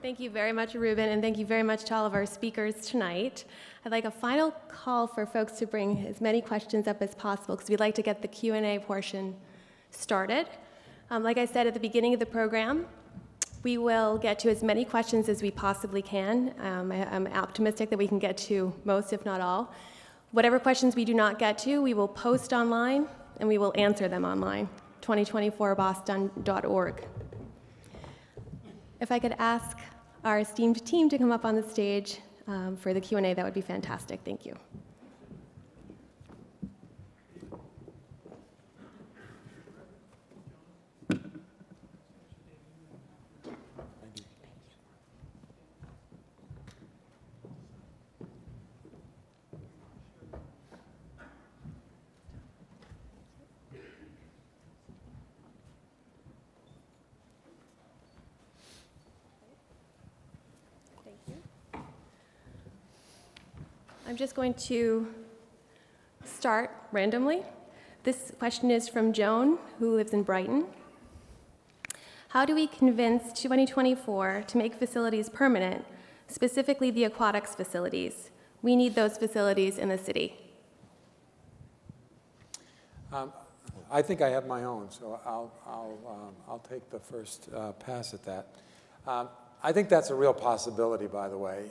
Thank you very much, Ruben, and thank you very much to all of our speakers tonight. I'd like a final call for folks to bring as many questions up as possible because we'd like to get the Q&A portion started. Like I said at the beginning of the program, we will get to as many questions as we possibly can. I'm optimistic that we can get to most, if not all. Whatever questions we do not get to, we will post online and we will answer them online, 2024boston.org. If I could ask our esteemed team to come up on the stage for the Q&A, that would be fantastic. Thank you. I'm just going to start randomly. This question is from Joan, who lives in Brighton. How do we convince 2024 to make facilities permanent, specifically the aquatics facilities? We need those facilities in the city. I think I have my own, so I'll take the first pass at that. I think that's a real possibility, by the way,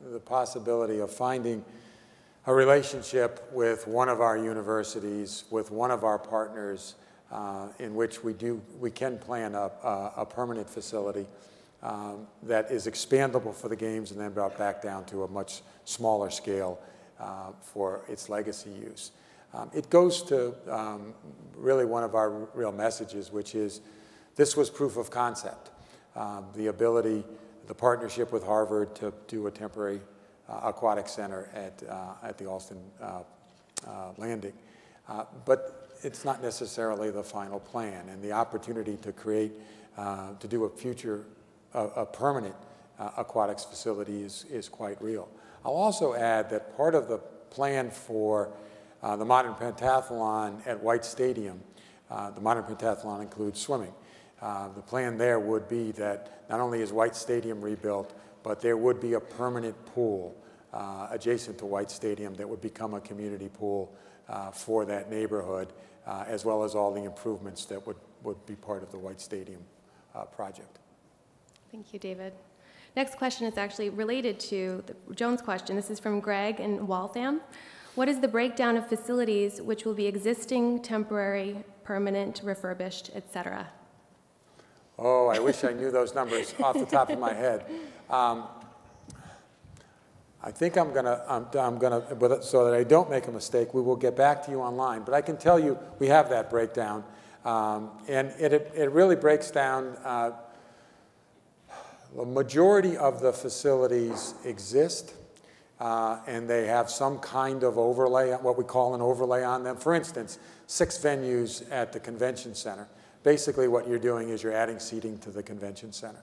the possibility of finding a relationship with one of our universities, with one of our partners, in which we can plan a permanent facility that is expandable for the games and then brought back down to a much smaller scale for its legacy use. It goes to really one of our real messages, which is this was proof of concept. The ability, the partnership with Harvard to do a temporary aquatic center at the Alston Landing. But it's not necessarily the final plan, and the opportunity to create, to do a permanent aquatics facility is quite real. I'll also add that part of the plan for the modern pentathlon at White Stadium, the modern pentathlon includes swimming. The plan there would be that not only is White Stadium rebuilt, but there would be a permanent pool adjacent to White Stadium that would become a community pool for that neighborhood, as well as all the improvements that would be part of the White Stadium project. Thank you, David. Next question is actually related to Joan's question. This is from Greg in Waltham. What is the breakdown of facilities which will be existing, temporary, permanent, refurbished, et cetera? Oh, I wish I knew those numbers off the top of my head. I think I'm gonna, so that I don't make a mistake, we will get back to you online. But I can tell you we have that breakdown, and it really breaks down. The majority of the facilities exist, and they have some kind of overlay, what we call an overlay on them. For instance, 6 venues at the convention center. Basically, what you're doing is you're adding seating to the convention center.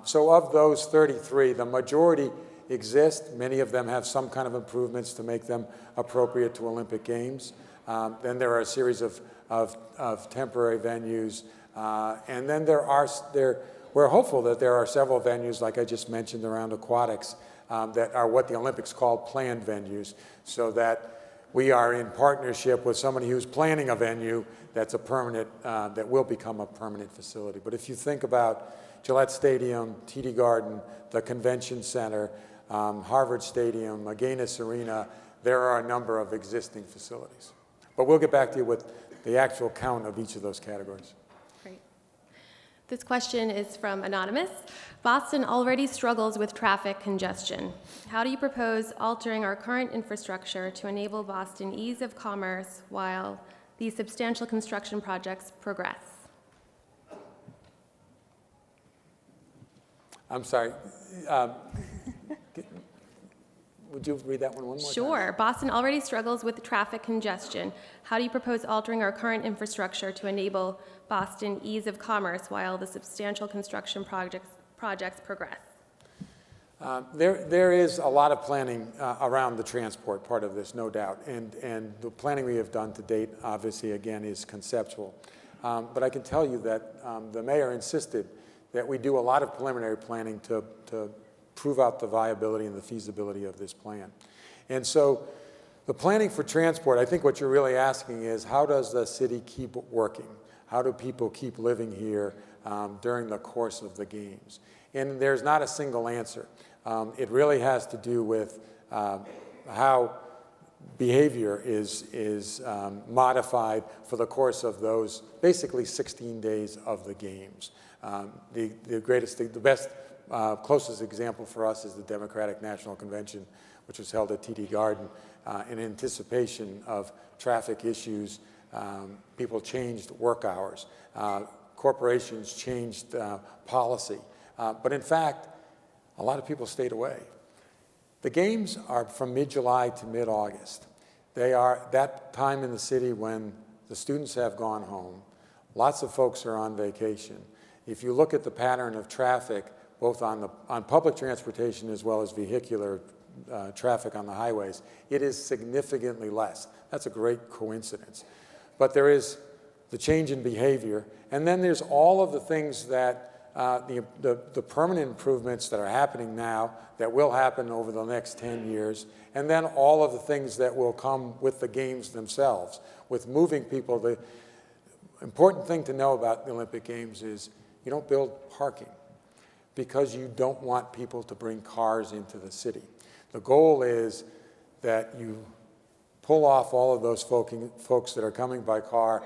So of those 33, the majority exist. Many of them have some kind of improvements to make them appropriate to Olympic Games. Then there are a series of temporary venues. And then we're hopeful that there are several venues, like I just mentioned, around aquatics, that are what the Olympics call planned venues, so that we are in partnership with somebody who's planning a venue that's a permanent, that will become a permanent facility. But if you think about Gillette Stadium, TD Garden, the Convention Center, Harvard Stadium, McGuinness Arena, there are a number of existing facilities. But we'll get back to you with the actual count of each of those categories. Great. This question is from Anonymous. Boston already struggles with traffic congestion. How do you propose altering our current infrastructure to enable Boston ease of commerce while these substantial construction projects progress? I'm sorry. Would you read that one more time? Sure. Boston already struggles with traffic congestion. How do you propose altering our current infrastructure to enable Boston ease of commerce while the substantial construction projects progress? There is a lot of planning around the transport part of this, no doubt. And the planning we have done to date, obviously, again, is conceptual. But I can tell you that the mayor insisted that we do a lot of preliminary planning to prove out the viability and the feasibility of this plan. And so the planning for transport, I think what you're really asking is, how does the city keep working? How do people keep living here during the course of the games? And there's not a single answer. It really has to do with how behavior is modified for the course of those basically 16 days of the games. The best, closest example for us is the Democratic National Convention, which was held at TD Garden in anticipation of traffic issues. People changed work hours. Corporations changed policy. But in fact, a lot of people stayed away. The games are from mid-July to mid-August. They are that time in the city when the students have gone home. Lots of folks are on vacation. If you look at the pattern of traffic, both on public transportation as well as vehicular traffic on the highways, it is significantly less. That's a great coincidence. But there is the change in behavior, and then there's all of the things that the permanent improvements that are happening now that will happen over the next 10 years, and then all of the things that will come with the games themselves, with moving people. The important thing to know about the Olympic Games is you don't build parking because you don't want people to bring cars into the city. The goal is that you pull off all of those folks that are coming by car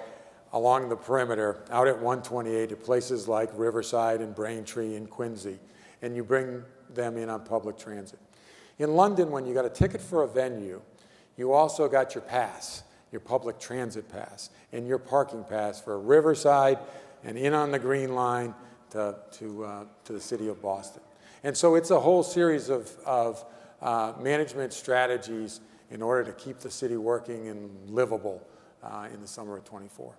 along the perimeter, out at 128, at places like Riverside and Braintree and Quincy, and you bring them in on public transit. In London, when you got a ticket for a venue, you also got your pass, your public transit pass, and your parking pass for Riverside and in on the Green Line to the city of Boston. And so it's a whole series of management strategies in order to keep the city working and livable in the summer of '24.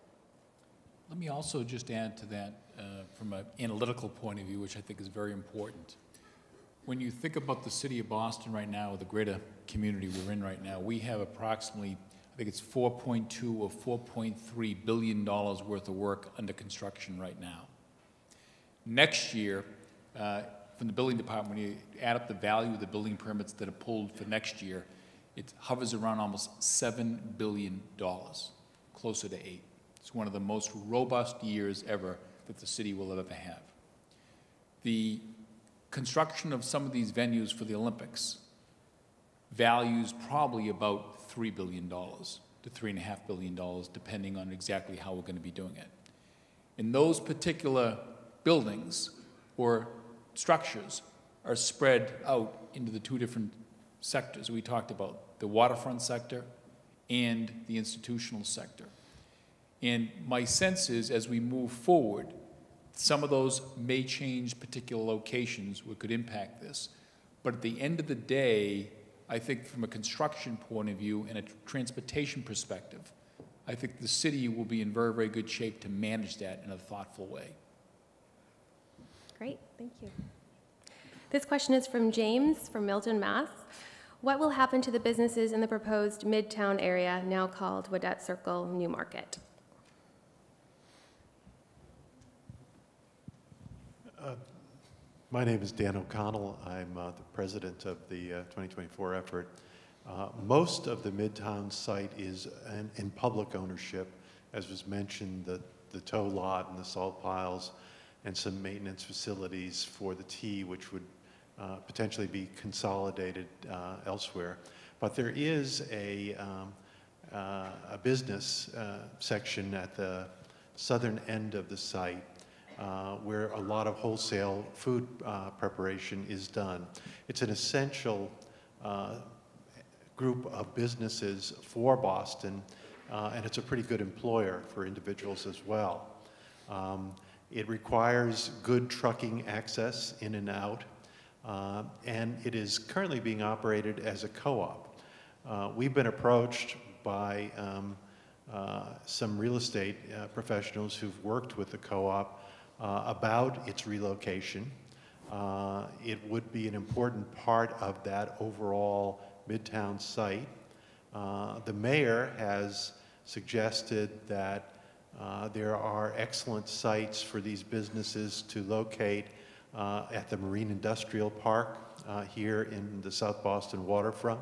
Let me also just add to that from an analytical point of view, which I think is very important. When you think about the city of Boston right now, or the greater community we're in right now, we have approximately, I think it's $4.2 or $4.3 billion worth of work under construction right now. Next year, from the building department, when you add up the value of the building permits that are pulled for next year, it hovers around almost $7 billion, closer to 8. It's one of the most robust years ever that the city will ever have. The construction of some of these venues for the Olympics values probably about $3 billion to $3.5 billion, depending on exactly how we're going to be doing it. And those particular buildings or structures are spread out into the two different sectors we talked about, the waterfront sector and the institutional sector. And my sense is, as we move forward, some of those may change particular locations which could impact this. But at the end of the day, I think from a construction point of view and a transportation perspective, I think the city will be in very, very good shape to manage that in a thoughtful way. Great, thank you. This question is from James from Milton, Mass. What will happen to the businesses in the proposed Midtown area, now called Wadette Circle, Newmarket? My name is Dan O'Connell. I'm the president of the 2024 effort. Most of the Midtown site is in public ownership, as was mentioned, the tow lot and the salt piles and some maintenance facilities for the T, which would potentially be consolidated elsewhere. But there is a business section at the southern end of the site where a lot of wholesale food preparation is done. It's an essential group of businesses for Boston, and it's a pretty good employer for individuals as well. It requires good trucking access in and out, and it is currently being operated as a co-op. We've been approached by some real estate professionals who've worked with the co-op about its relocation. It would be an important part of that overall Midtown site. The mayor has suggested that There are excellent sites for these businesses to locate at the Marine Industrial Park here in the South Boston waterfront,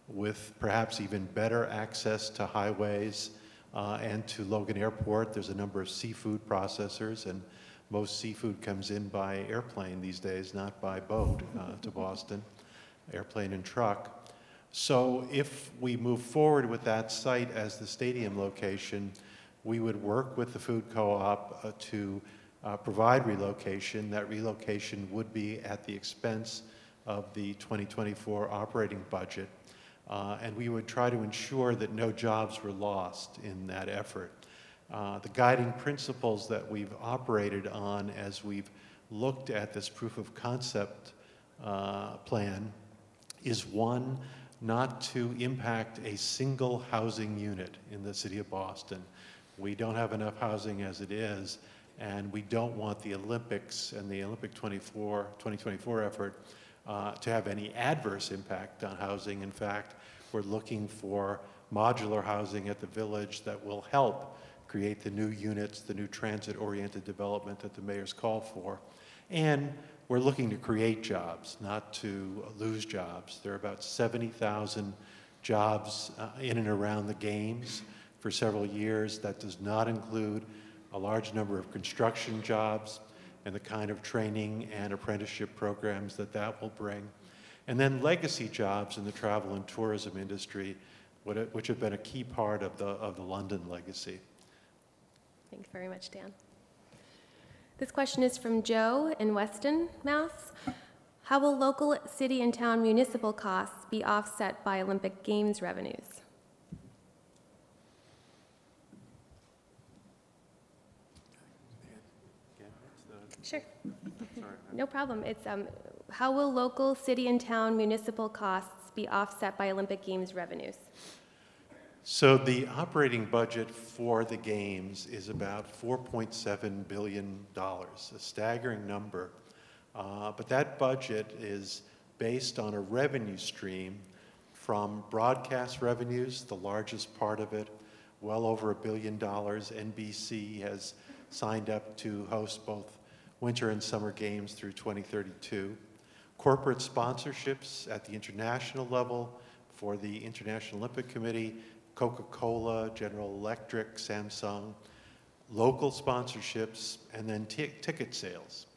with perhaps even better access to highways and to Logan Airport. There's a number of seafood processors, and most seafood comes in by airplane these days, not by boat to Boston, airplane and truck. So if we move forward with that site as the stadium location, we would work with the food co-op to provide relocation. That relocation would be at the expense of the 2024 operating budget. And we would try to ensure that no jobs were lost in that effort. The guiding principles that we've operated on as we've looked at this proof of concept plan is, one, not to impact a single housing unit in the city of Boston. We don't have enough housing as it is, and we don't want the Olympics and the Olympic 2024 effort to have any adverse impact on housing. In fact, we're looking for modular housing at the village that will help create the new units, the new transit-oriented development that the mayor's called for. And we're looking to create jobs, not to lose jobs. There are about 70,000 jobs in and around the games for several years. That does not include a large number of construction jobs and the kind of training and apprenticeship programs that that will bring. And then legacy jobs in the travel and tourism industry, which have been a key part of the London legacy. Thanks very much, Dan. This question is from Joe in Weston, Mass. How will local, city, and town municipal costs be offset by Olympic Games revenues? Sure. No problem. It's how will local, city, and town municipal costs be offset by Olympic Games revenues? So the operating budget for the Games is about $4.7 billion, a staggering number. But that budget is based on a revenue stream from broadcast revenues, the largest part of it, well over $1 billion. NBC has signed up to host both Winter and Summer Games through 2032. Corporate sponsorships at the international level for the International Olympic Committee, Coca-Cola, General Electric, Samsung, local sponsorships, and then ticket sales.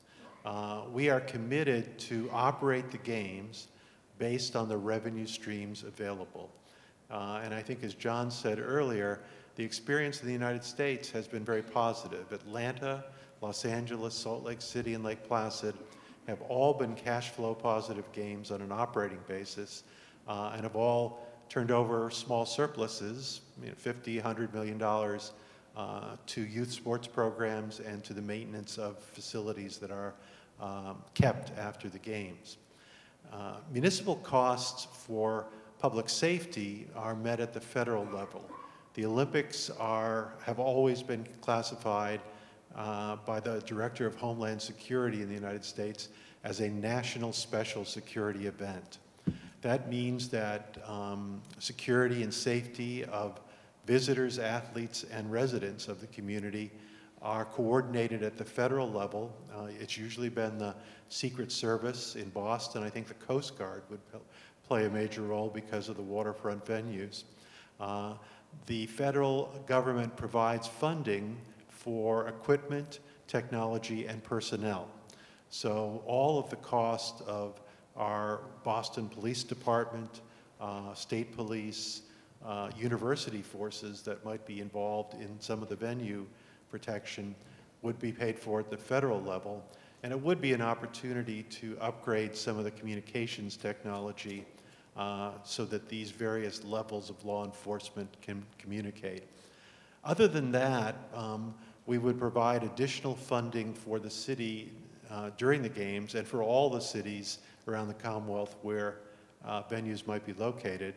We are committed to operate the Games based on the revenue streams available. And I think, as John said earlier, the experience in the United States has been very positive. Atlanta, Los Angeles, Salt Lake City, and Lake Placid have all been cash flow positive games on an operating basis and have all turned over small surpluses, $50, $100 million to youth sports programs and to the maintenance of facilities that are kept after the games. Municipal costs for public safety are met at the federal level. The Olympics have always been classified by the Director of Homeland Security in the United States as a national special security event. That means that security and safety of visitors, athletes, and residents of the community are coordinated at the federal level. It's usually been the Secret Service. In Boston, I think the Coast Guard would play a major role because of the waterfront venues. The federal government provides funding for equipment, technology, and personnel. So all of the cost of our Boston Police Department, state police, university forces that might be involved in some of the venue protection would be paid for at the federal level. And it would be an opportunity to upgrade some of the communications technology so that these various levels of law enforcement can communicate. Other than that, we would provide additional funding for the city during the games and for all the cities around the Commonwealth where venues might be located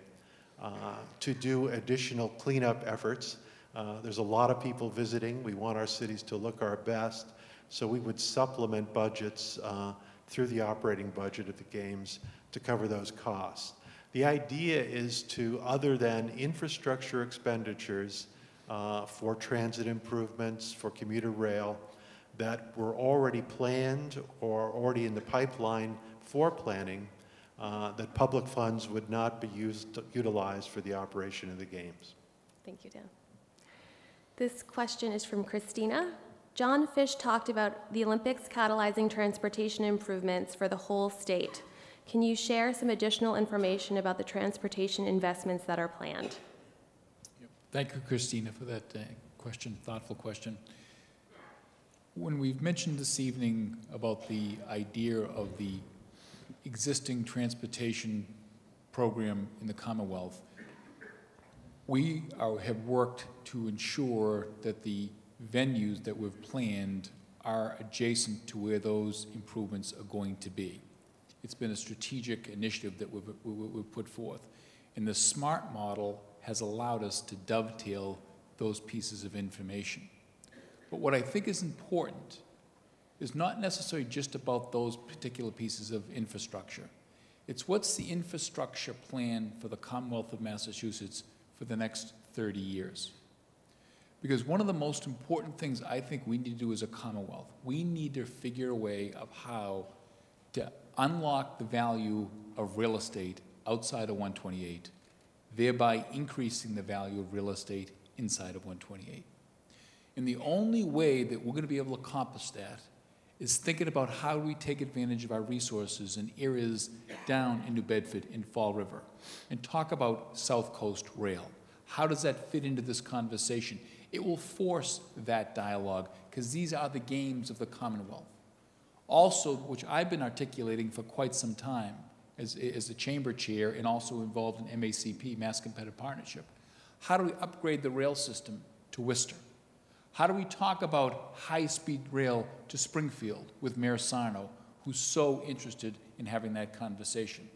to do additional cleanup efforts. There's a lot of people visiting. We want our cities to look our best, so we would supplement budgets through the operating budget of the games to cover those costs. The idea is to, other than infrastructure expenditures, for transit improvements, for commuter rail, that were already planned or already in the pipeline for planning, that public funds would not be utilized for the operation of the games. Thank you, Dan. This question is from Christina. John Fish talked about the Olympics catalyzing transportation improvements for the whole state. Can you share some additional information about the transportation investments that are planned? Thank you, Christina, for that question, thoughtful question. When we've mentioned this evening about the idea of the existing transportation program in the Commonwealth, we have worked to ensure that the venues that we've planned are adjacent to where those improvements are going to be. It's been a strategic initiative that we've put forth. And the SMART model has allowed us to dovetail those pieces of information. But what I think is important is not necessarily just about those particular pieces of infrastructure. It's what's the infrastructure plan for the Commonwealth of Massachusetts for the next 30 years. Because one of the most important things I think we need to do as a Commonwealth, we need to figure a way of how to unlock the value of real estate outside of 128, thereby increasing the value of real estate inside of 128. And the only way that we're going to be able to accomplish that is thinking about how we take advantage of our resources in areas down in New Bedford and Fall River, and talk about South Coast Rail. How does that fit into this conversation? It will force that dialogue, because these are the games of the Commonwealth. Also, which I've been articulating for quite some time as the chamber chair and also involved in MACP, Mass Competitive Partnership. How do we upgrade the rail system to Worcester? How do we talk about high-speed rail to Springfield with Mayor Sarno, who's so interested in having that conversation?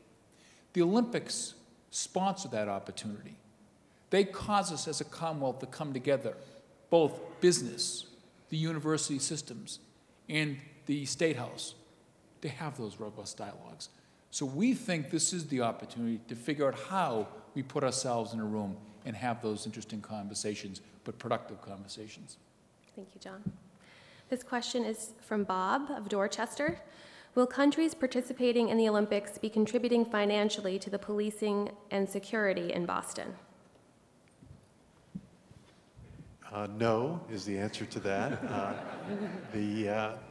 The Olympics sponsor that opportunity. They cause us as a Commonwealth to come together, both business, the university systems, and the State House, to have those robust dialogues. So we think this is the opportunity to figure out how we put ourselves in a room and have those interesting conversations, but productive conversations. Thank you, John. This question is from Bob of Dorchester. Will countries participating in the Olympics be contributing financially to the policing and security in Boston? No is the answer to that.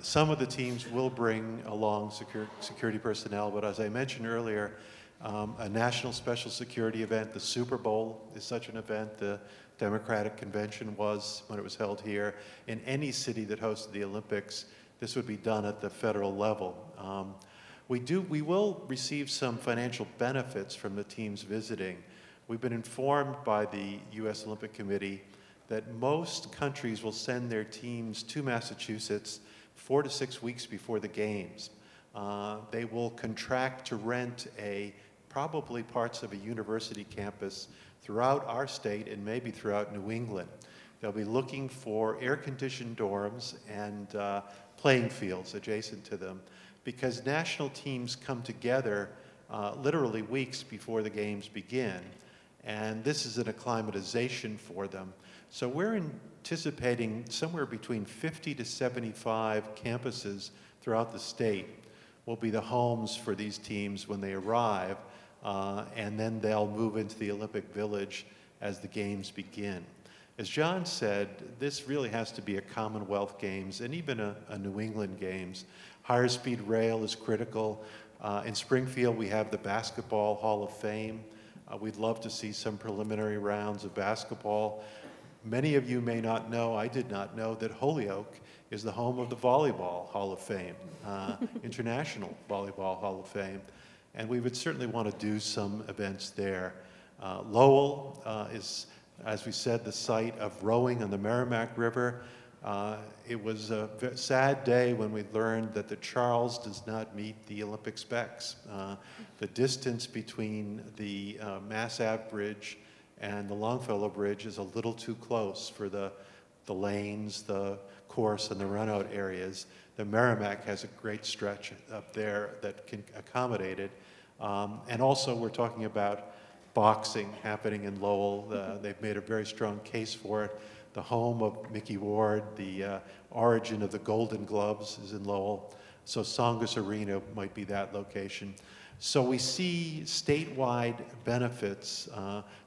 Some of the teams will bring along security personnel, but as I mentioned earlier, a national special security event, the Super Bowl is such an event. The Democratic Convention was when it was held here. In any city that hosted the Olympics, this would be done at the federal level. We will receive some financial benefits from the teams visiting. We've been informed by the U.S. Olympic Committee that most countries will send their teams to Massachusetts 4 to 6 weeks before the games. They will contract to rent probably parts of a university campus throughout our state and maybe throughout New England. They'll be looking for air-conditioned dorms and playing fields adjacent to them, because national teams come together literally weeks before the games begin, and this is an acclimatization for them. So we're anticipating somewhere between 50 to 75 campuses throughout the state will be the homes for these teams when they arrive, and then they'll move into the Olympic Village as the games begin. As John said, this really has to be a Commonwealth Games and even a New England Games. Higher speed rail is critical. In Springfield, we have the Basketball Hall of Fame. We'd love to see some preliminary rounds of basketball. Many of you may not know, I did not know, that Holyoke is the home of the Volleyball Hall of Fame, International Volleyball Hall of Fame, and we would certainly want to do some events there. Lowell is, as we said, the site of rowing on the Merrimack River. It was a sad day when we learned that the Charles does not meet the Olympic specs. The distance between the Mass Ave Bridge and the Longfellow Bridge is a little too close for the lanes, the course, and the runout areas. The Merrimack has a great stretch up there that can accommodate it. And also we're talking about boxing happening in Lowell. They've made a very strong case for it. the home of Mickey Ward. The origin of the Golden Gloves is in Lowell. So Songus Arena might be that location. So we see statewide benefits.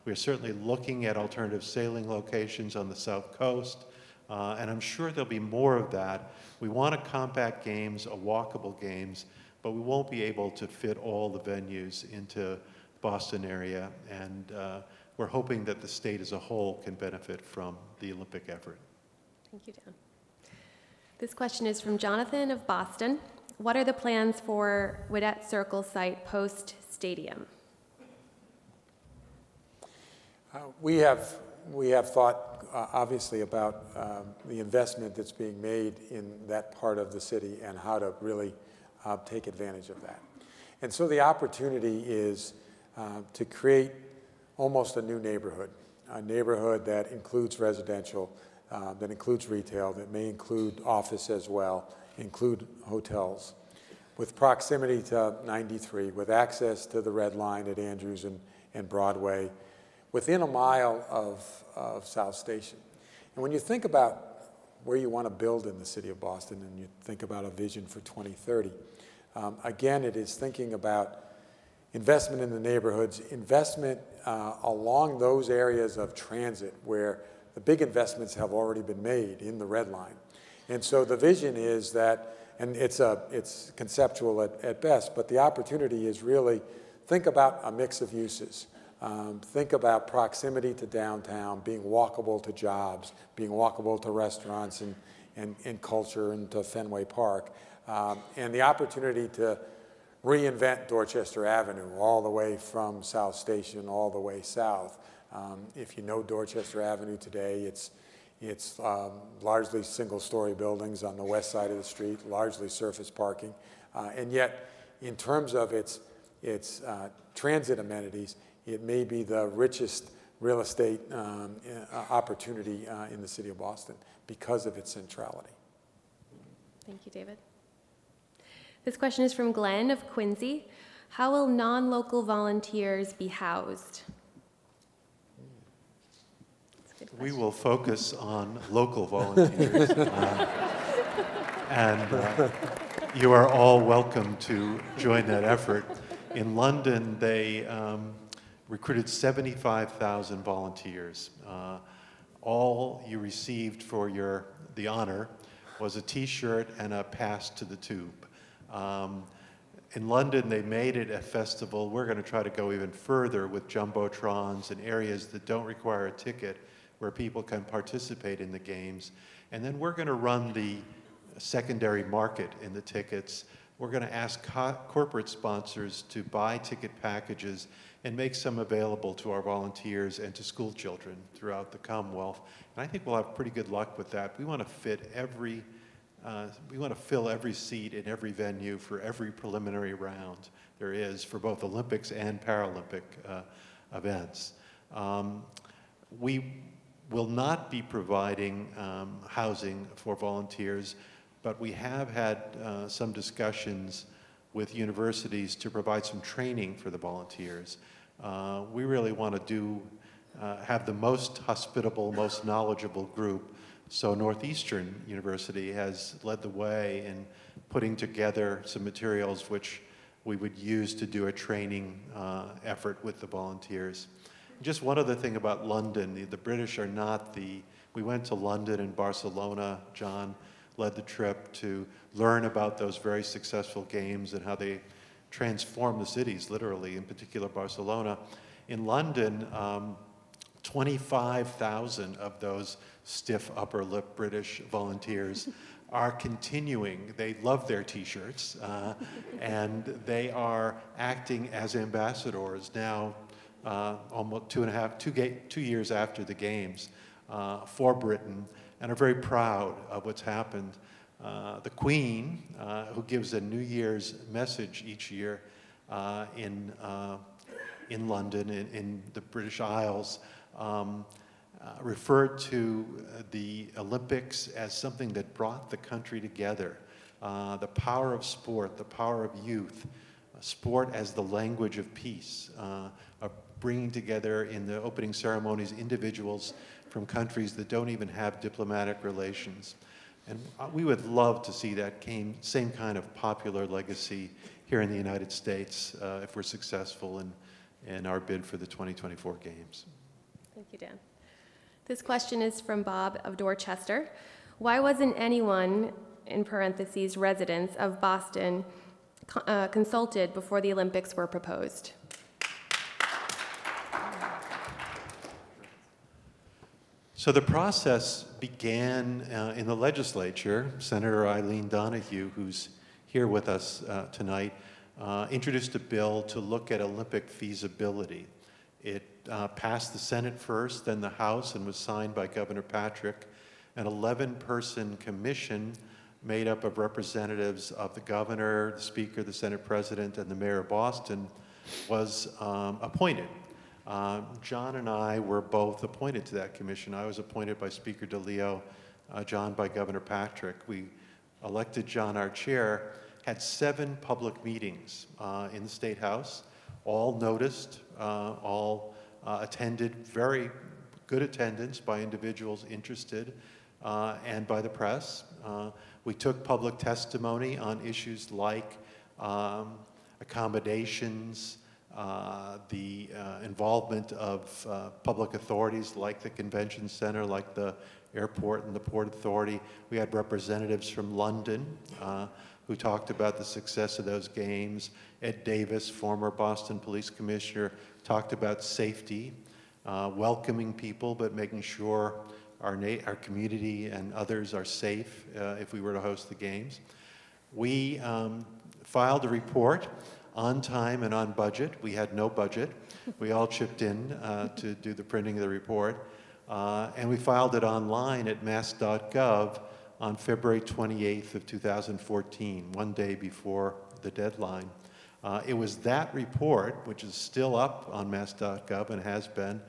We're certainly looking at alternative sailing locations on the South Coast, and I'm sure there'll be more of that. We want a compact games, a walkable games, but we won't be able to fit all the venues into the Boston area, and we're hoping that the state as a whole can benefit from the Olympic effort. Thank you, Dan. This question is from Jonathan of Boston. What are the plans for Widett Circle site post-stadium? We have thought, obviously, about the investment that's being made in that part of the city and how to really take advantage of that. And so the opportunity is to create almost a new neighborhood, a neighborhood that includes residential, that includes retail, that may include office as well, include hotels, with proximity to 93, with access to the Red Line at Andrews and Broadway, within a mile of South Station. And when you think about where you want to build in the city of Boston and you think about a vision for 2030, again, it is thinking about investment in the neighborhoods, investment along those areas of transit where the big investments have already been made in the Red Line. And so the vision is that, and it's conceptual at best, but the opportunity is really think about a mix of uses. Think about proximity to downtown, being walkable to jobs, being walkable to restaurants and culture and to Fenway Park, and the opportunity to reinvent Dorchester Avenue all the way from South Station all the way south. If you know Dorchester Avenue today, it's largely single-story buildings on the west side of the street, largely surface parking, and yet in terms of its transit amenities, it may be the richest real estate opportunity in the city of Boston because of its centrality. Thank you, David. This question is from Glenn of Quincy. How will non-local volunteers be housed? We will focus on local volunteers. And you are all welcome to join that effort. In London, they recruited 75,000 volunteers. All you received for the honor was a T-shirt and a pass to the tube. In London, they made it a festival. We're going to try to go even further with jumbotrons and areas that don't require a ticket where people can participate in the games. And then we're going to run the secondary market in the tickets. We're going to ask corporate sponsors to buy ticket packages and make some available to our volunteers and to school children throughout the Commonwealth. And I think we'll have pretty good luck with that. We want to fit we want to fill every seat in every venue for every preliminary round there is for both Olympics and Paralympic events. We will not be providing housing for volunteers, but we have had some discussions with universities to provide some training for the volunteers. We really want to have the most hospitable, most knowledgeable group. So Northeastern University has led the way in putting together some materials which we would use to do a training effort with the volunteers. Just one other thing about London, the British are not we went to London and Barcelona. John led the trip to learn about those very successful games and how they transformed the cities, literally, in particular Barcelona. In London, 25,000 of those stiff upper lip British volunteers are continuing. They love their T-shirts, and they are acting as ambassadors now, almost 2 years after the games, for Britain, and are very proud of what's happened. The Queen, who gives a New Year's message each year in London, in the British Isles, referred to the Olympics as something that brought the country together. The power of sport, the power of youth, sport as the language of peace. bringing together in the opening ceremonies individuals from countries that don't even have diplomatic relations. And we would love to see that same kind of popular legacy here in the United States if we're successful in our bid for the 2024 Games. Thank you, Dan. This question is from Bob of Dorchester. Why wasn't anyone, in parentheses, residents of Boston, consulted before the Olympics were proposed? So the process began in the legislature. Senator Eileen Donahue, who's here with us tonight, introduced a bill to look at Olympic feasibility. It passed the Senate first, then the House, and was signed by Governor Patrick. An 11-person commission made up of representatives of the governor, the speaker, the Senate president, and the mayor of Boston was appointed. John and I were both appointed to that commission. I was appointed by Speaker DeLeo, John by Governor Patrick. We elected John our chair, had 7 public meetings in the State House, all noticed, all attended, very good attendance by individuals interested and by the press. We took public testimony on issues like accommodations, the involvement of public authorities like the convention center, like the airport and the Port Authority. We had representatives from London who talked about the success of those games. Ed Davis, former Boston Police Commissioner, talked about safety, welcoming people, but making sure our community and others are safe if we were to host the games. We filed a report on time and on budget. We had no budget. We all chipped in to do the printing of the report. And we filed it online at mass.gov on February 28th of 2014, one day before the deadline. It was that report, which is still up on mass.gov and has been,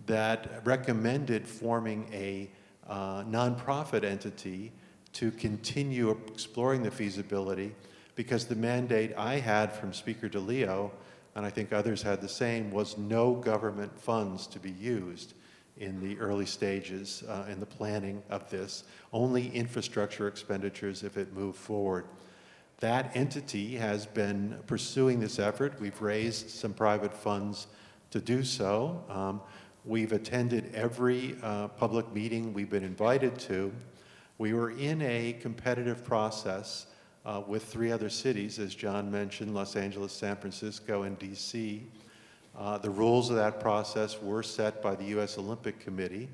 that recommended forming a nonprofit entity to continue exploring the feasibility, because the mandate I had from Speaker DeLeo, and I think others had the same, was no government funds to be used in the early stages in the planning of this, only infrastructure expenditures if it moved forward. That entity has been pursuing this effort. We've raised some private funds to do so. We've attended every public meeting we've been invited to. We were in a competitive process with 3 other cities, as John mentioned, Los Angeles, San Francisco, and DC. The rules of that process were set by the U.S. Olympic Committee,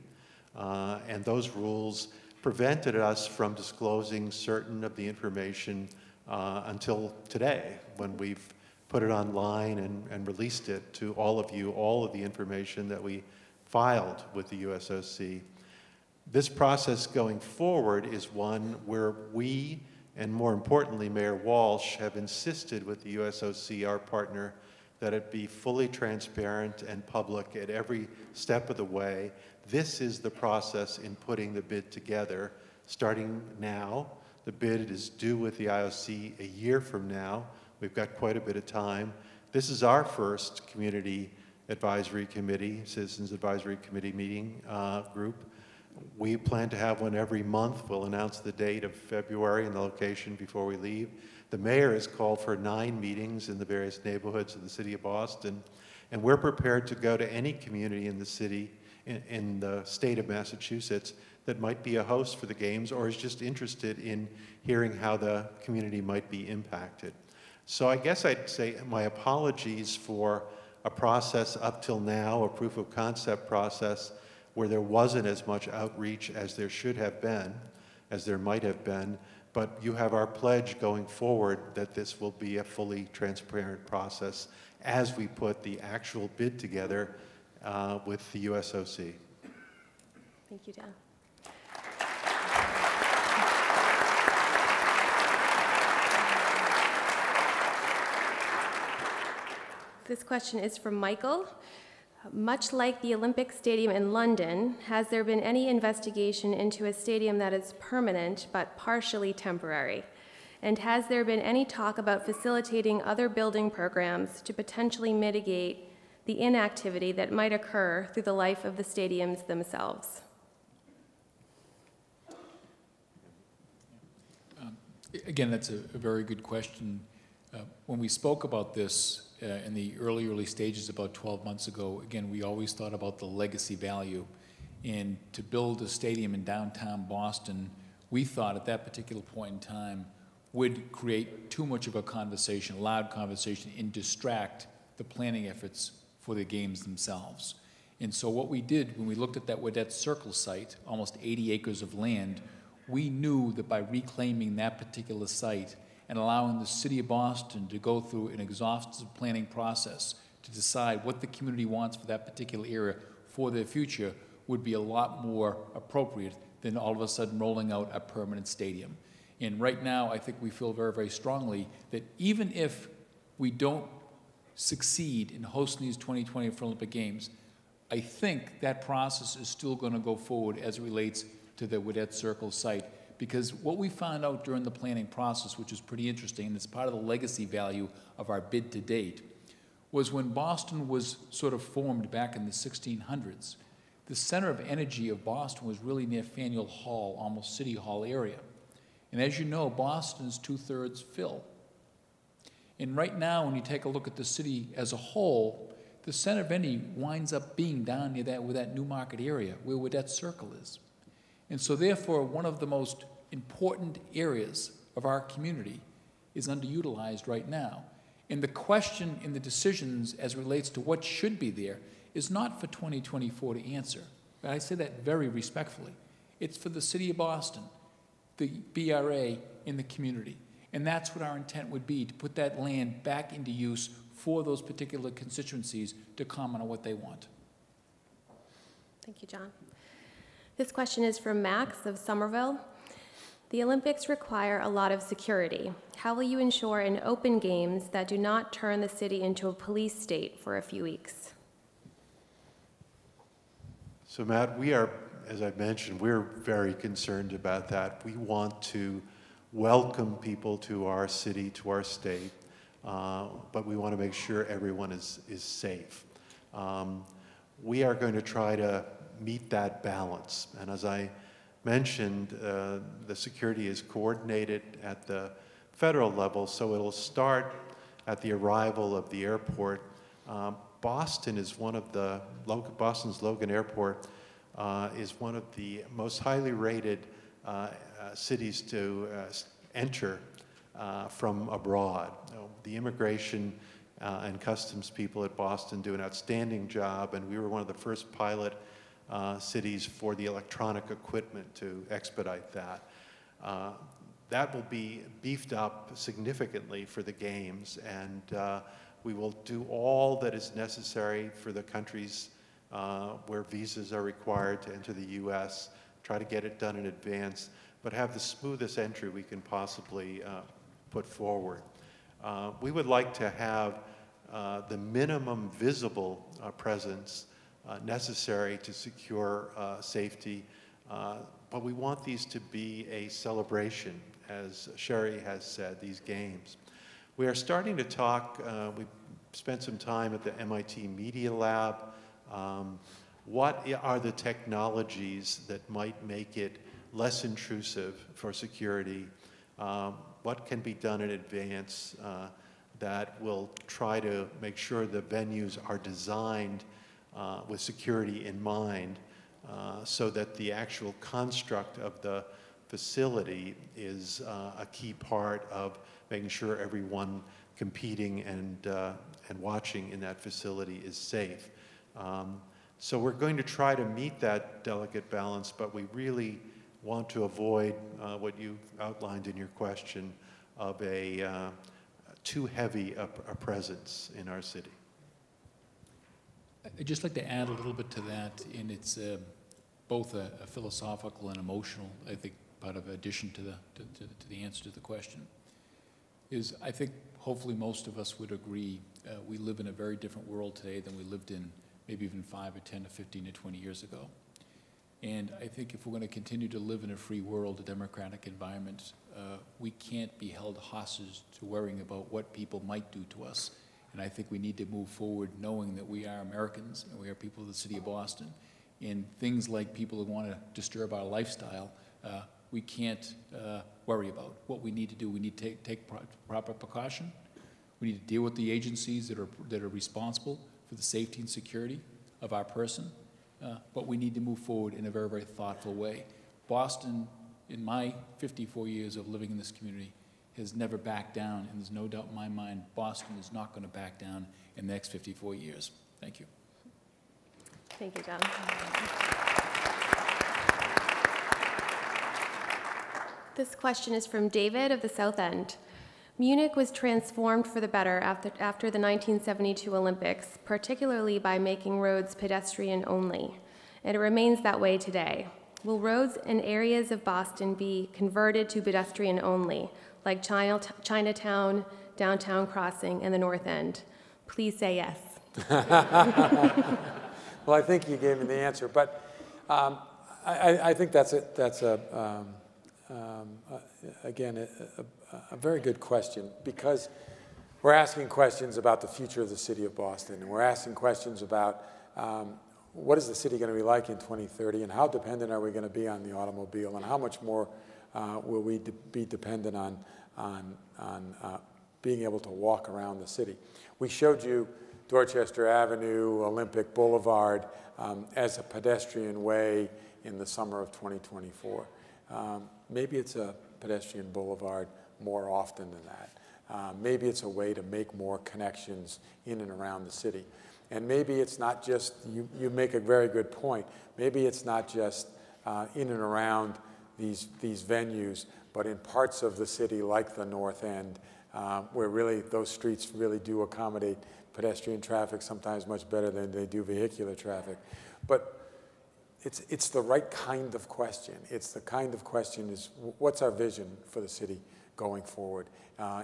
and those rules prevented us from disclosing certain of the information until today, when we've put it online and released it to all of you, all of the information that we filed with the USOC. This process going forward is one where we, and more importantly, Mayor Walsh, have insisted with the USOC, our partner, that it be fully transparent and public at every step of the way. This is the process in putting the bid together, starting now. The bid is due with the IOC a year from now. We've got quite a bit of time. This is our first Community Advisory Committee, Citizens Advisory Committee meeting group. We plan to have one every month. We'll announce the date of February and the location before we leave. The mayor has called for 9 meetings in the various neighborhoods of the city of Boston, and we're prepared to go to any community in the city, in the state of Massachusetts, that might be a host for the games or is just interested in hearing how the community might be impacted. So I guess I'd say my apologies for a process up till now, a proof of concept process, where there wasn't as much outreach as there should have been, as there might have been, but you have our pledge going forward that this will be a fully transparent process as we put the actual bid together with the USOC. Thank you, Dan. This question is from Michael. Much like the Olympic Stadium in London, has there been any investigation into a stadium that is permanent but partially temporary? And has there been any talk about facilitating other building programs to potentially mitigate the inactivity that might occur through the life of the stadiums themselves? Again, that's a very good question. When we spoke about this in the early stages about 12 months ago, again, we always thought about the legacy value. And to build a stadium in downtown Boston, we thought at that particular point in time would create too much of a conversation, loud conversation, and distract the planning efforts for the games themselves. And so what we did when we looked at that Wedette Circle site, almost 80 acres of land, we knew that by reclaiming that particular site and allowing the city of Boston to go through an exhaustive planning process to decide what the community wants for that particular area for their future would be a lot more appropriate than all of a sudden rolling out a permanent stadium. And right now, I think we feel very, very strongly that even if we don't succeed in hosting these 2020 Olympic Games, I think that process is still going to go forward as it relates to the Wedette Circle site, because what we found out during the planning process, which is pretty interesting, and it's part of the legacy value of our bid to date, was when Boston was sort of formed back in the 1600s, the center of energy of Boston was really near Faneuil Hall, almost City Hall area. And as you know, Boston is 2/3 fill. And right now, when you take a look at the city as a whole, the center of energy winds up being down near that, with that Newmarket area, where Wedette Circle is. And so therefore, one of the most important areas of our community is underutilized right now. And the question in the decisions as it relates to what should be there is not for 2024 to answer. But I say that very respectfully. It's for the city of Boston, the BRA, and the community. And that's what our intent would be, to put that land back into use for those particular constituencies to comment on what they want. Thank you, John. This question is from Max of Somerville. The Olympics require a lot of security. How will you ensure in open games that do not turn the city into a police state for a few weeks? So Matt, we are, as I mentioned, we're very concerned about that. We want to welcome people to our city, to our state, but we want to make sure everyone is safe. We are going to try to meet that balance. And as I mentioned, the security is coordinated at the federal level, so it'll start at the arrival of the airport. Boston is one of the, Boston's Logan Airport is one of the most highly rated cities to enter from abroad. The immigration and customs people at Boston do an outstanding job, and we were one of the first pilot cities for the electronic equipment to expedite that. That will be beefed up significantly for the games, and we will do all that is necessary for the countries where visas are required to enter the U.S., try to get it done in advance, but have the smoothest entry we can possibly put forward. We would like to have the minimum visible presence necessary to secure safety, but we want these to be a celebration, as Sherry has said, these games. We are starting to talk, we spent some time at the MIT Media Lab. What are the technologies that might make it less intrusive for security? What can be done in advance that will try to make sure the venues are designed with security in mind, so that the actual construct of the facility is a key part of making sure everyone competing and watching in that facility is safe. So we're going to try to meet that delicate balance, but we really want to avoid what you outlined in your question of a too heavy a presence in our city. I'd just like to add a little bit to that, and it's both a philosophical and emotional, I think, part of addition to the answer to the question. Is I think hopefully most of us would agree we live in a very different world today than we lived in maybe even 5 or 10 or 15 or 20 years ago. And I think if we're going to continue to live in a free world, a democratic environment, we can't be held hostage to worrying about what people might do to us. And I think we need to move forward knowing that we are Americans and we are people of the city of Boston. And things like people who want to disturb our lifestyle, we can't worry about. What we need to do, we need to take proper precaution. We need to deal with the agencies that are responsible for the safety and security of our person. But we need to move forward in a very, very thoughtful way. Boston, in my 54 years of living in this community, has never backed down, and there's no doubt in my mind Boston is not going to back down in the next 54 years. Thank you. Thank you, John. This question is from David of the South End. Munich was transformed for the better after the 1972 Olympics, particularly by making roads pedestrian only, and it remains that way today. Will roads in areas of Boston be converted to pedestrian only, like Chinatown, Downtown Crossing, and the North End? Please say yes. Well, I think you gave me the answer, but I think that's again a very good question, because we're asking questions about the future of the city of Boston, and we're asking questions about what is the city going to be like in 2030, and how dependent are we going to be on the automobile, and how much more will we be dependent on being able to walk around the city. We showed you Dorchester Avenue, Olympic Boulevard as a pedestrian way in the summer of 2024. Maybe it's a pedestrian boulevard more often than that. Maybe it's a way to make more connections in and around the city. And maybe it's not just, you make a very good point, maybe it's not just in and around these venues, but in parts of the city like the North End, where really those streets really do accommodate pedestrian traffic sometimes much better than they do vehicular traffic. But it's the right kind of question. It's the kind of question is, what's our vision for the city going forward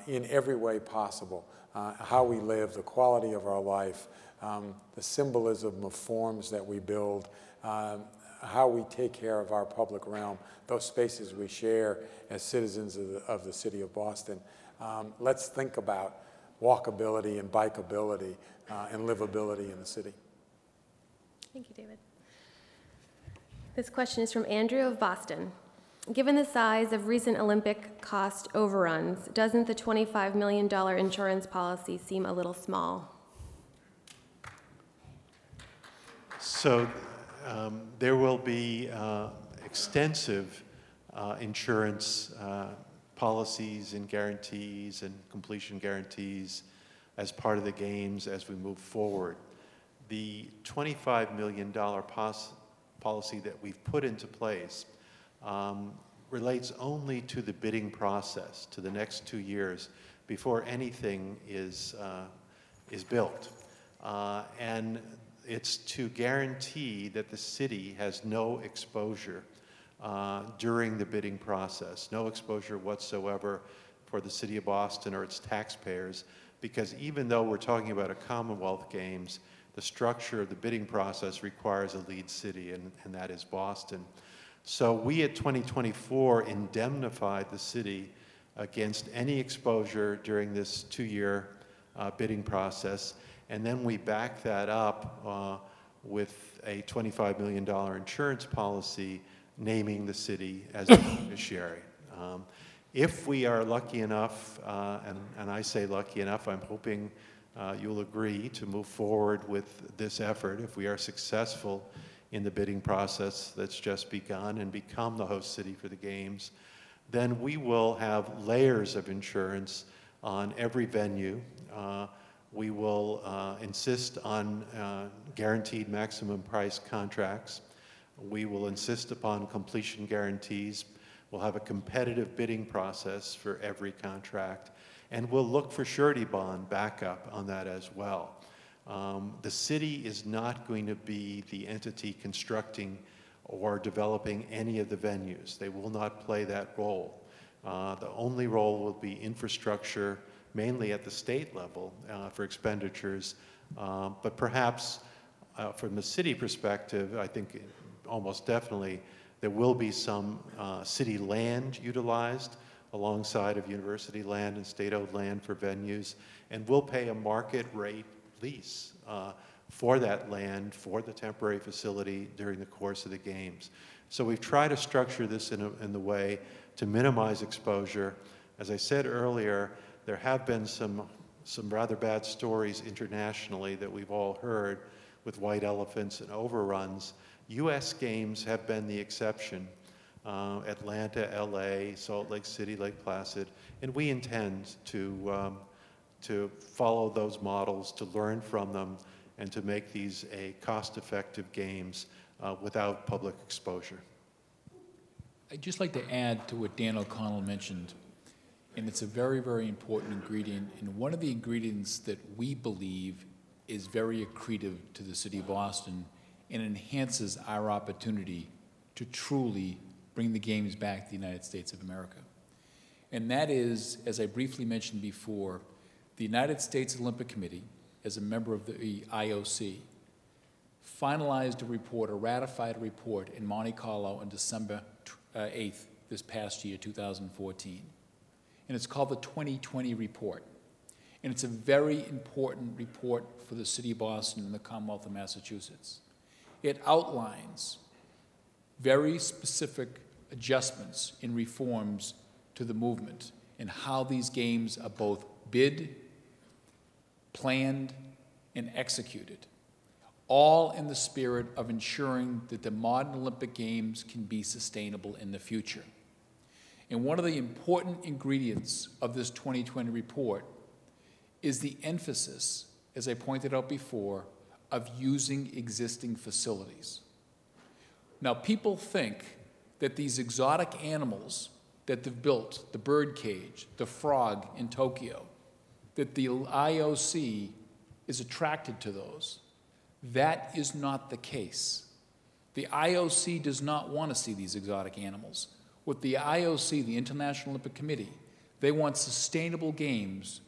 in every way possible? How we live, the quality of our life, the symbolism of forms that we build, how we take care of our public realm, those spaces we share as citizens of the city of Boston. Let's think about walkability and bikeability and livability in the city. Thank you, David. This question is from Andrea of Boston. Given the size of recent Olympic cost overruns, doesn't the $25 million insurance policy seem a little small? So there will be extensive insurance policies and guarantees and completion guarantees as part of the games as we move forward. The $25 million policy that we've put into place relates only to the bidding process, to the next 2 years before anything is built. And it's to guarantee that the city has no exposure during the bidding process, no exposure whatsoever for the city of Boston or its taxpayers, because even though we're talking about a Commonwealth Games, the structure of the bidding process requires a lead city, and that is Boston. So we at 2024 indemnified the city against any exposure during this 2-year bidding process, and then we back that up with a $25 million insurance policy naming the city as a beneficiary. If we are lucky enough, and I say lucky enough, I'm hoping you'll agree to move forward with this effort. If we are successful in the bidding process that's just begun and become the host city for the games, then we will have layers of insurance on every venue. We will insist on guaranteed maximum price contracts. We will insist upon completion guarantees. We'll have a competitive bidding process for every contract. And we'll look for surety bond backup on that as well. The city is not going to be the entity constructing or developing any of the venues. They will not play that role. The only role will be infrastructure, mainly at the state level for expenditures. But perhaps from the city perspective, I think almost definitely there will be some city land utilized alongside of university land and state-owned land for venues, and we'll pay a market rate lease for that land, for the temporary facility during the course of the games. So we've tried to structure this in the way to minimize exposure. As I said earlier, there have been some rather bad stories internationally that we've all heard with white elephants and overruns. U.S. games have been the exception. Atlanta, LA, Salt Lake City, Lake Placid, and we intend to follow those models, to learn from them, and to make these a cost-effective games without public exposure. I'd just like to add to what Dan O'Connell mentioned, and it's a very, very important ingredient, and one of the ingredients that we believe is very accretive to the city of Boston and enhances our opportunity to truly bring the games back to the United States of America. And that is, as I briefly mentioned before, the United States Olympic Committee, as a member of the IOC, finalized a report, or ratified a report in Monte Carlo on December 8th this past year, 2014. And it's called the 2020 report. And it's a very important report for the city of Boston and the Commonwealth of Massachusetts. It outlines very specific adjustments and reforms to the movement and how these games are both bid, planned, and executed, all in the spirit of ensuring that the modern Olympic Games can be sustainable in the future. And one of the important ingredients of this 2020 report is the emphasis, as I pointed out before, of using existing facilities. Now, people think that these exotic animals that they've built, the bird cage, the frog in Tokyo, that the IOC is attracted to those. That is not the case. The IOC does not want to see these exotic animals. What the IOC, the International Olympic Committee, they want sustainable games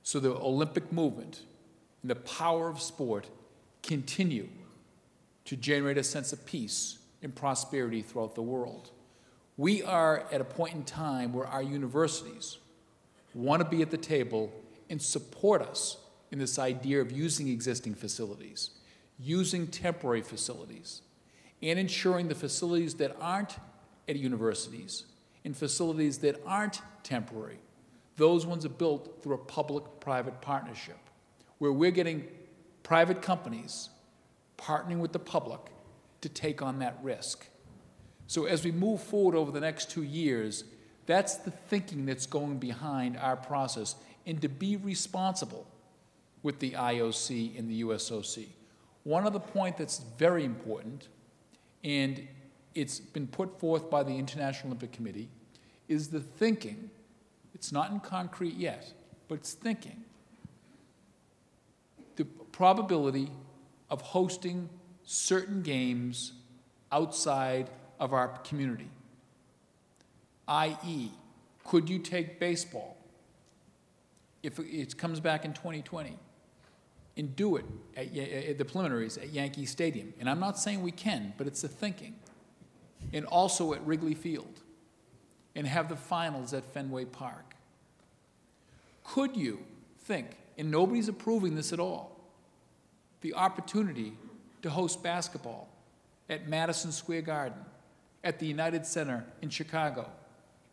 so the Olympic movement and the power of sport continue to generate a sense of peace and prosperity throughout the world. We are at a point in time where our universities want to be at the table and support us in this idea of using existing facilities, using temporary facilities, and ensuring the facilities that aren't at universities and facilities that aren't temporary, those ones are built through a public-private partnership, where we're getting private companies partnering with the public to take on that risk. So as we move forward over the next 2 years, that's the thinking that's going behind our process, and to be responsible with the IOC and the USOC. One other point that's very important, and it's been put forth by the International Olympic Committee, is the thinking. It's not in concrete yet, but it's thinking. The probability of hosting certain games outside of our community, i.e., could you take baseball, if it comes back in 2020, and do it at the preliminaries at Yankee Stadium? And I'm not saying we can, but it's the thinking. And also at Wrigley Field, and have the finals at Fenway Park. Could you think, and nobody's approving this at all, the opportunity to host basketball at Madison Square Garden, at the United Center in Chicago,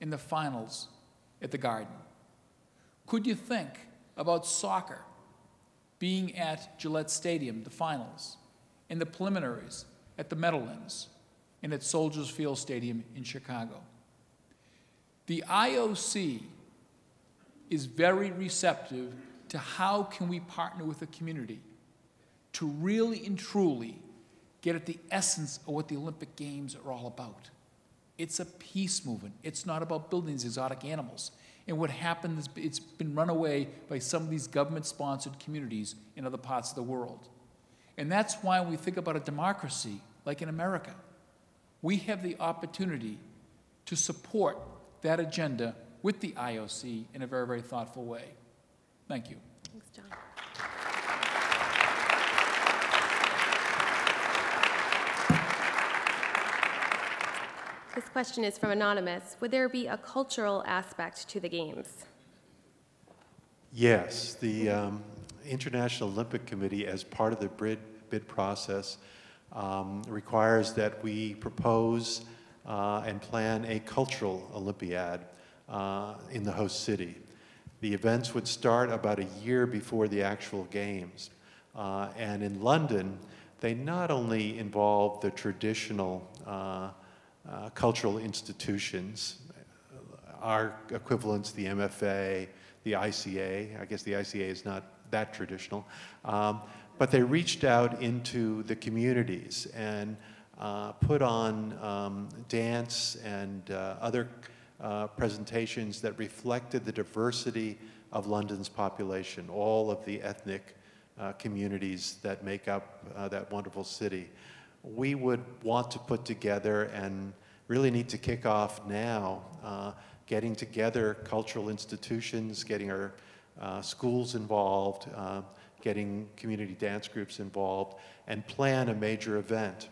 in the finals at the Garden? Could you think about soccer being at Gillette Stadium, the finals, and the preliminaries at the Meadowlands, and at Soldiers Field Stadium in Chicago? The IOC is very receptive to how can we partner with the community to really and truly get at the essence of what the Olympic Games are all about. It's a peace movement. It's not about building these exotic animals. And what happened is it's been run away by some of these government-sponsored communities in other parts of the world. And that's why when we think about a democracy, like in America, we have the opportunity to support that agenda with the IOC in a very, very thoughtful way. Thank you. Thanks, John. This question is from Anonymous. Would there be a cultural aspect to the games? Yes, the International Olympic Committee, as part of the bid process, requires that we propose and plan a cultural Olympiad in the host city. The events would start about a year before the actual games. And in London, they not only involve the traditional cultural institutions, our equivalents, the MFA, the ICA. I guess the ICA is not that traditional. But they reached out into the communities and put on dance and other presentations that reflected the diversity of London's population, all of the ethnic communities that make up that wonderful city. We would want to put together and really need to kick off now, getting together cultural institutions, getting our schools involved, getting community dance groups involved, and plan a major event.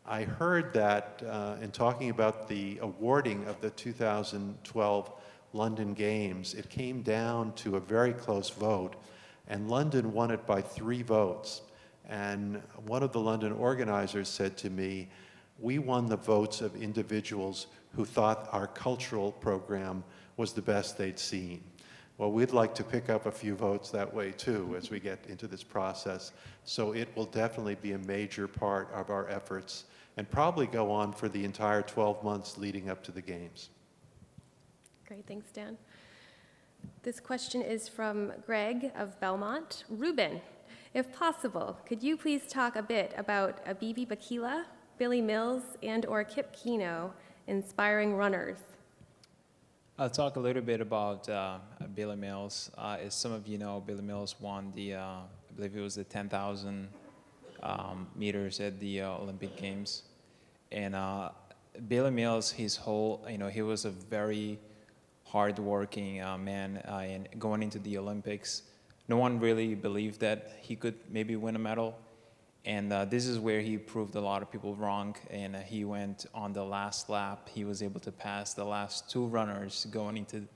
I heard that in talking about the awarding of the 2012 London Games, it came down to a very close vote, and London won it by 3 votes. And one of the London organizers said to me, we won the votes of individuals who thought our cultural program was the best they'd seen. Well, we'd like to pick up a few votes that way too as we get into this process. So it will definitely be a major part of our efforts and probably go on for the entire 12 months leading up to the games. Great, thanks, Dan. This question is from Greg of Belmont. Ruben, if possible, could you please talk a bit about Abibi Bakila, Billy Mills, and/or Kip Keino inspiring runners? I'll talk a little bit about Billy Mills. As some of you know, Billy Mills won the, I believe it was the 10,000 meters at the Olympic Games. And Billy Mills, his whole, he was a very hardworking man, and going into the Olympics, no one really believed that he could maybe win a medal. And this is where he proved a lot of people wrong, and he went on the last lap. He was able to pass the last 2 runners going into,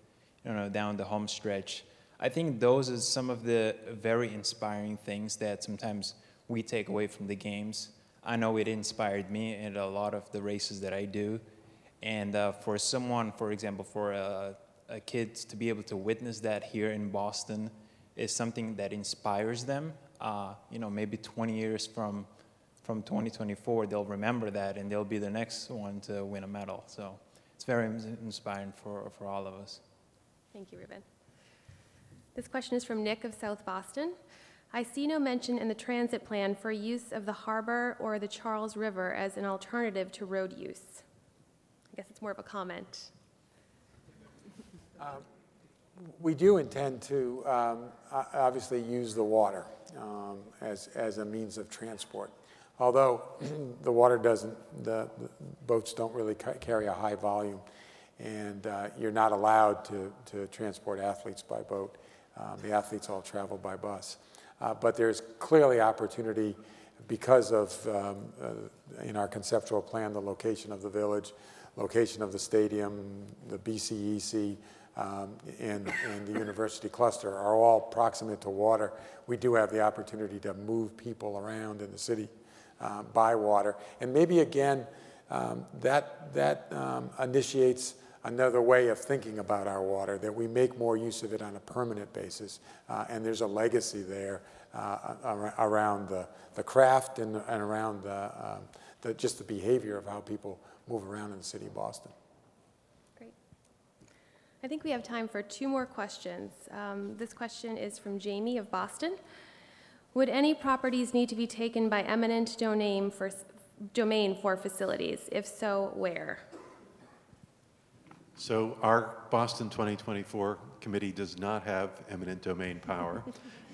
down the home stretch. I think those are some of the very inspiring things that sometimes we take away from the games. I know it inspired me in a lot of the races that I do. And for someone, for example, for a kid to be able to witness that here in Boston is something that inspires them. Maybe 20 years from 2024, they'll remember that and they'll be the next one to win a medal. So it's very inspiring for all of us. Thank you, Ruben. This question is from Nick of South Boston. I see no mention in the transit plan for use of the harbor or the Charles River as an alternative to road use. I guess it's more of a comment. We do intend to obviously use the water as a means of transport. Although the water doesn't, the boats don't really carry a high volume, and you're not allowed to transport athletes by boat. The athletes all travel by bus. But there's clearly opportunity because of, in our conceptual plan, the location of the village, location of the stadium, the BCEC, and the university cluster are all proximate to water. We do have the opportunity to move people around in the city by water. And maybe, again, that initiates another way of thinking about our water, that we make more use of it on a permanent basis. And there's a legacy there around the craft and around just the behavior of how people move around in the city of Boston. Great. I think we have time for 2 more questions. This question is from Jamie of Boston. Would any properties need to be taken by eminent domain for facilities? If so, where? So our Boston 2024 committee does not have eminent domain power.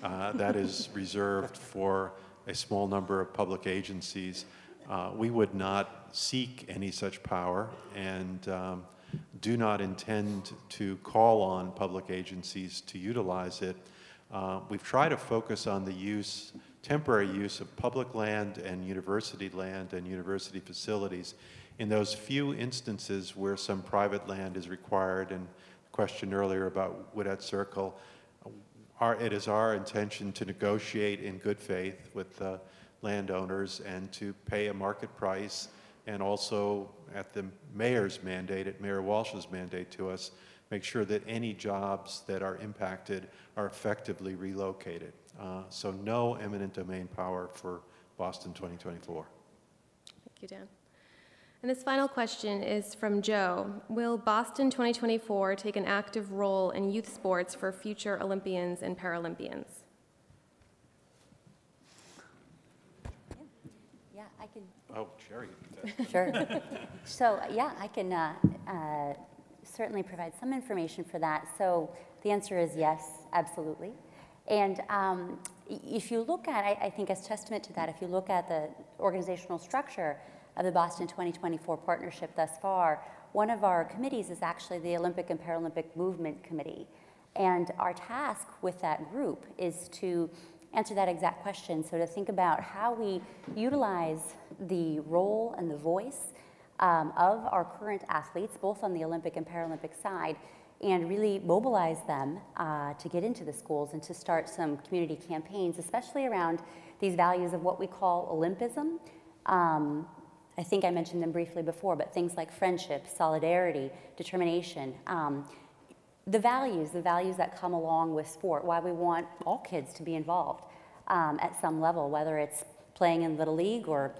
That is reserved for a small number of public agencies. We would not seek any such power and do not intend to call on public agencies to utilize it. We've tried to focus on the temporary use of public land and university facilities In those few instances where some private land is required, and question earlier about Woodhead Circle, it is our intention to negotiate in good faith with the landowners and to pay a market price, and also at the mayor's mandate, at Mayor Walsh's mandate to us, make sure that any jobs that are impacted are effectively relocated. So no eminent domain power for Boston 2024. Thank you, Dan. And this final question is from Joe. Will Boston 2024 take an active role in youth sports for future Olympians and Paralympians? Yeah, I can. Oh, Sherry. Sure. So, yeah, I can certainly provide some information for that. So the answer is yes, absolutely. And if you look at, I think as testament to that, if you look at the organizational structure of the Boston 2024 partnership thus far, one of our committees is actually the Olympic and Paralympic Movement Committee. And our task with that group is to answer that exact question. So to think about how we utilize the role and the voice of our current athletes, both on the Olympic and Paralympic side, and really mobilize them to get into the schools and to start some community campaigns, especially around these values of what we call Olympism. I think I mentioned them briefly before, but things like friendship, solidarity, determination, the values that come along with sport, why we want all kids to be involved at some level, whether it's playing in Little League or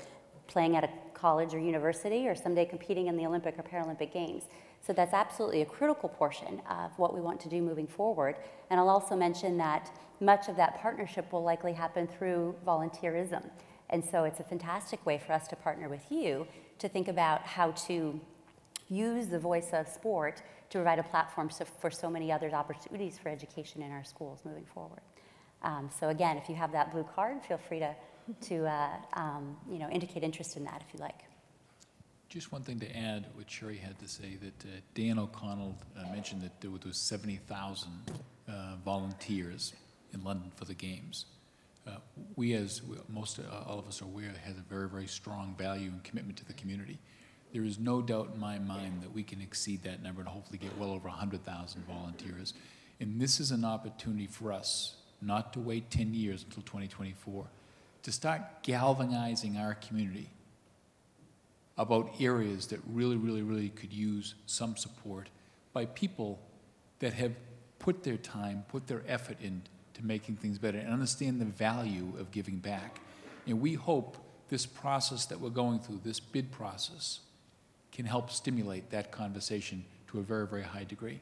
playing at a college or university or someday competing in the Olympic or Paralympic Games. So that's absolutely a critical portion of what we want to do moving forward. And I'll also mention that much of that partnership will likely happen through volunteerism. And so it's a fantastic way for us to partner with you to think about how to use the voice of sport to provide a platform for so many other opportunities for education in our schools moving forward. So again, if you have that blue card, feel free to indicate interest in that if you like. Just one thing to add, what Sherry had to say, that Dan O'Connell mentioned that there were 70,000 volunteers in London for the Games. We, as all of us are aware, has a very, very strong value and commitment to the community. There is no doubt in my mind that we can exceed that number and hopefully get well over 100,000 volunteers. And this is an opportunity for us not to wait 10 years until 2024, to start galvanizing our community about areas that really, really, really could use some support by people that have put their time, put their effort into making things better and understand the value of giving back. And we hope this process that we're going through, this bid process, can help stimulate that conversation to a very, very high degree.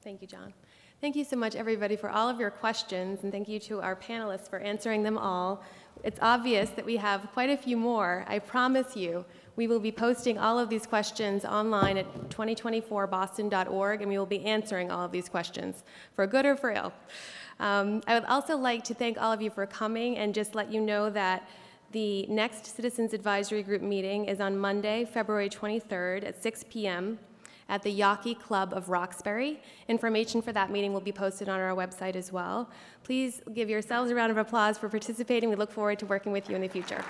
Thank you, John. Thank you so much, everybody, for all of your questions, and thank you to our panelists for answering them all. It's obvious that we have quite a few more. I promise you, we will be posting all of these questions online at 2024boston.org, and we will be answering all of these questions, for good or for ill. I would also like to thank all of you for coming and just let you know that the next Citizens Advisory Group meeting is on Monday, February 23rd at 6 p.m. at the Yawkey Club of Roxbury. Information for that meeting will be posted on our website as well. Please give yourselves a round of applause for participating. We look forward to working with you in the future.